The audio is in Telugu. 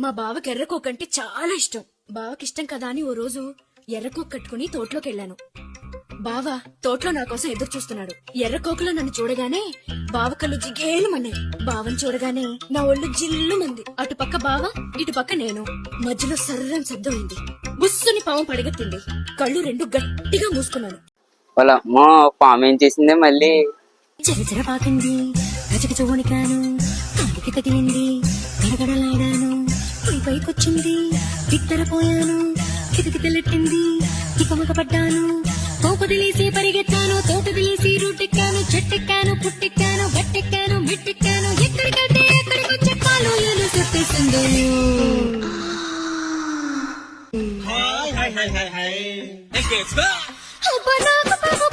మా బావకి ఎర్రకోక అంటే చాలా ఇష్టం. బావకి ఇష్టం కదా అని ఓ రోజు ఎర్రకోక కట్టుకుని తోటలోకి వెళ్ళాను. బావ తోటలో నా కోసం ఎదురు చూస్తున్నాడు. ఎర్రకోకలో నన్ను చూడగానే బావ కళ్ళు జిగేలుమన్నాయి. బావని చూడగానే నా ఒళ్ళు జిల్లుమంది. అటు పక్క బావ, ఇటు పక్క నేను. మధ్యలో సర్రం శబ్దమైంది. బుస్సుని పాము పడగెత్తింది. కళ్ళు రెండు గట్టిగా మూసుకున్నాను. వాళ్ళ అమ్మో పాము ఏం చేసిందే మళ్ళీ. చరిచర పాకింది, గజగజ వణికాను, కాలికి తగిలింది, గడగడలాడాను, పైకొచ్చింది, బిత్తరపోయాను, కితకితలెట్టింది, తికమక పడ్డాను, తోపదిలేసి పరిగెత్తాను, తోటదిలేసి రూటెక్కాను, చెట్టెక్కాను, పుట్టెక్కాను, గట్టెక్కాను, మిట్టెక్కాను, ఎక్కడికంటే ఎక్కడికొచ్చే కాలు ఏలు చెప్పేసింది. అబ్బా నాకు పాపం